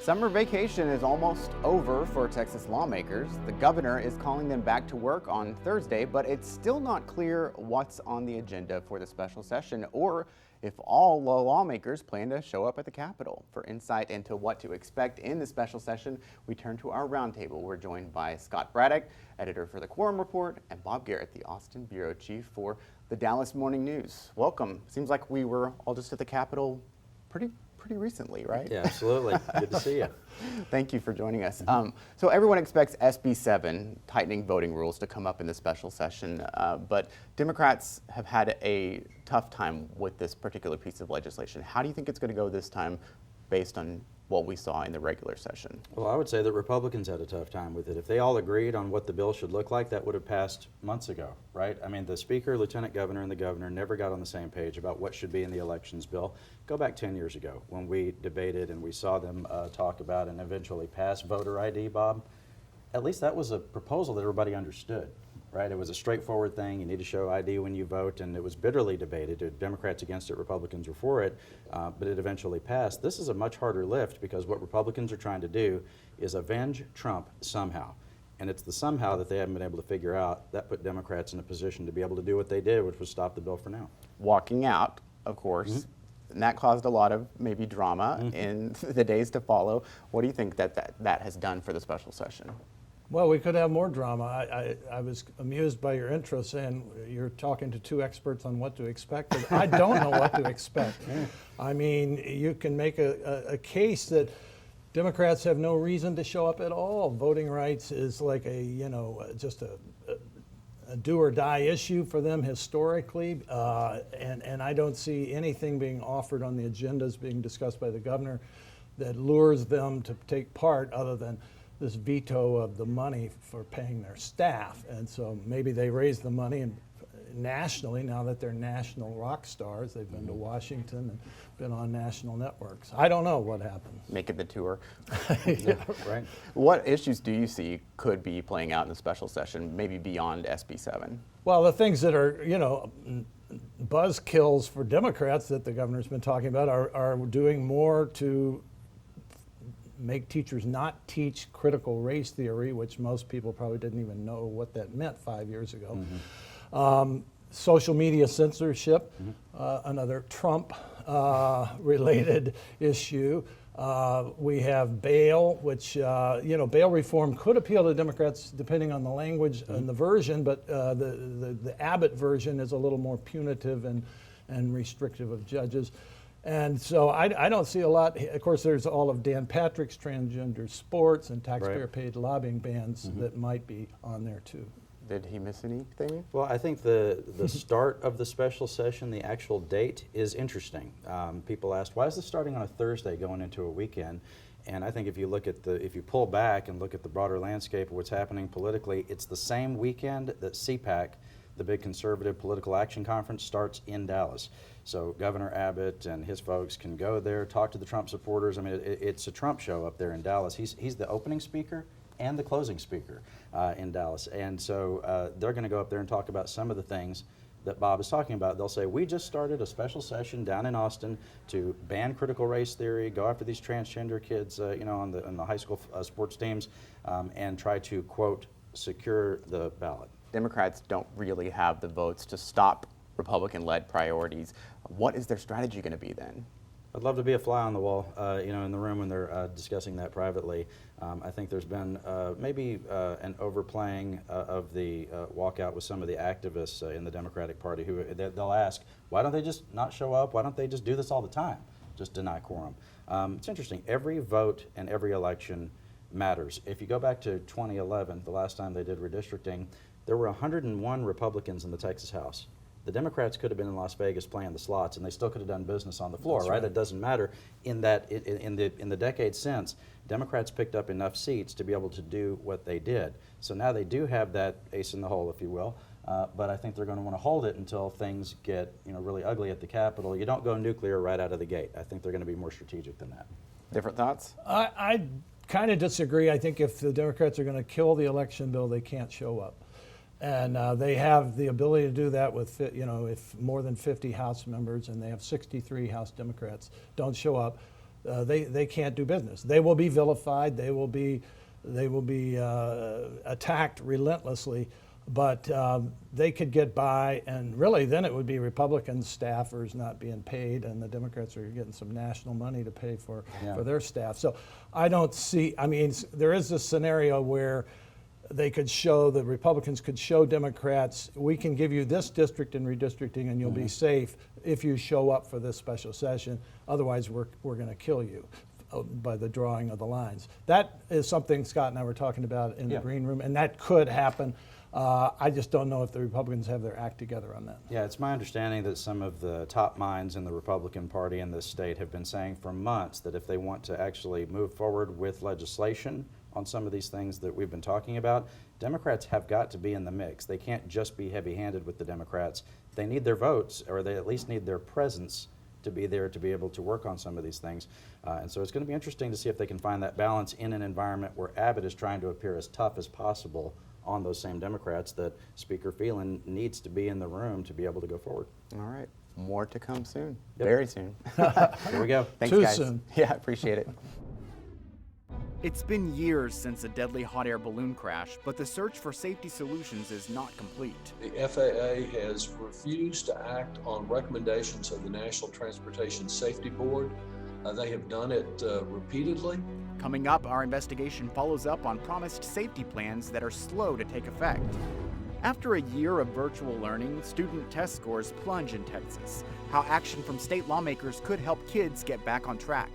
Summer vacation is almost over for Texas lawmakers. The governor is calling them back to work on Thursday, but it's still not clear what's on the agenda for the special session or if all lawmakers plan to show up at the Capitol. For insight into what to expect in the special session, we turn to our roundtable. We're joined by Scott Braddock, editor for the Quorum Report, and Bob Garrett, the Austin bureau chief for the Dallas Morning News. Welcome. Seems like we were all just at the Capitol pretty recently, right? Yeah, absolutely. Good to see you. Thank you for joining us. So everyone expects SB 7, tightening voting rules, to come up in the special session, but Democrats have had a tough time with this particular piece of legislation. How do you think it's going to go this time based on what we saw in the regular session? Well, I would say that Republicans had a tough time with it. If they all agreed on what the bill should look like, that would have passed months ago, right? I mean, the Speaker, Lieutenant Governor, and the Governor never got on the same page about what should be in the elections bill. Go back 10 years ago when we debated and we saw them talk about and eventually pass voter ID, Bob. At least that was a proposal that everybody understood. Right? It was a straightforward thing. You need to show ID when you vote, and it was bitterly debated. Democrats against it, Republicans were for it, but it eventually passed. This is a much harder lift because what Republicans are trying to do is avenge Trump somehow. And it's the somehow that they haven't been able to figure out that put Democrats in a position to be able to do what they did, which was stop the bill for now. Walking out, of course, and that caused a lot of maybe drama in the days to follow. What do you think that has done for the special session? Well, we could have more drama. I was amused by your intro saying you're talking to two experts on what to expect. But I don't know what to expect. I mean, you can make a case that Democrats have no reason to show up at all. Voting rights is like just a do or die issue for them historically. And I don't see anything being offered on the agendas being discussed by the governor that lures them to take part other than this veto of the money for paying their staff. And so maybe they raise the money and nationally, now that they're national rock stars. They've been to Washington and been on national networks. I don't know what happened. Making the tour. Yeah. Right. What issues do you see could be playing out in the special session, maybe beyond SB 7? Well, the things that are, buzzkills for Democrats that the governor's been talking about are doing more to make teachers not teach critical race theory, which most people probably didn't even know what that meant 5 years ago. Social media censorship, another Trump related issue. We have bail, which, bail reform could appeal to Democrats depending on the language and the version, but the Abbott version is a little more punitive and restrictive of judges. And so I don't see a lot. Of course, there's all of Dan Patrick's transgender sports and taxpayer-paid lobbying bans that might be on there too. Did he miss anything? Well, I think the start of the special session, the actual date, is interesting. People asked, why is this starting on a Thursday going into a weekend? And I think if you look at if you pull back and look at the broader landscape of what's happening politically, it's the same weekend that CPAC, the big conservative political action conference, starts in Dallas. So Governor Abbott and his folks can go there, talk to the Trump supporters. I mean, it's a Trump show up there in Dallas. He's the opening speaker and the closing speaker in Dallas. And so they're going to go up there and talk about some of the things that Bob is talking about. They'll say, we just started a special session down in Austin to ban critical race theory, go after these transgender kids, on the high school sports teams, and try to, quote, secure the ballot. Democrats don't really have the votes to stop Republican-led priorities. What is their strategy going to be then? I'd love to be a fly on the wall, in the room when they're discussing that privately. I think there's been maybe an overplaying of the walkout with some of the activists in the Democratic Party who they'll ask, why don't they just not show up? Why don't they just do this all the time? Just deny quorum. It's interesting. Every vote and every election matters. If you go back to 2011, the last time they did redistricting, there were 101 Republicans in the Texas House. The Democrats could have been in Las Vegas playing the slots, and they still could have done business on the floor, right? It doesn't matter. In the decades since, Democrats picked up enough seats to be able to do what they did. So now they do have that ace in the hole, if you will. But I think they're going to want to hold it until things get really ugly at the Capitol. You don't go nuclear right out of the gate. I think they're going to be more strategic than that. Different thoughts? I kind of disagree. I think if the Democrats are going to kill the election bill, they can't show up. And they have the ability to do that with, if more than 50 House members, and they have 63 House Democrats, don't show up. they can't do business. They will be vilified. They will be attacked relentlessly. But they could get by, and really then it would be Republican staffers not being paid, and the Democrats are getting some national money to pay for their staff. So I don't see, I mean, there is this scenario where they could show, the Republicans could show Democrats, we can give you this district in redistricting and you'll be safe if you show up for this special session. Otherwise, we're going to kill you by the drawing of the lines. That is something Scott and I were talking about in the green room, and that could happen. I just don't know if the Republicans have their act together on that. Yeah, it's my understanding that some of the top minds in the Republican Party in this state have been saying for months that if they want to actually move forward with legislation on some of these things that we've been talking about, Democrats have got to be in the mix. They can't just be heavy-handed with the Democrats. They need their votes, or they at least need their presence to be there to be able to work on some of these things. And so it's going to be interesting to see if they can find that balance in an environment where Abbott is trying to appear as tough as possible on those same Democrats, that Speaker Phelan needs to be in the room to be able to go forward. All right. More to come soon. Yep. Very soon. Here we go. Thanks, Too guys. soon. Yeah, appreciate it. It's been years since a deadly hot air balloon crash, but the search for safety solutions is not complete. The FAA has refused to act on recommendations of the National Transportation Safety Board. They have done it repeatedly. Coming up, our investigation follows up on promised safety plans that are slow to take effect. After a year of virtual learning, student test scores plunge in Texas. How action from state lawmakers could help kids get back on track.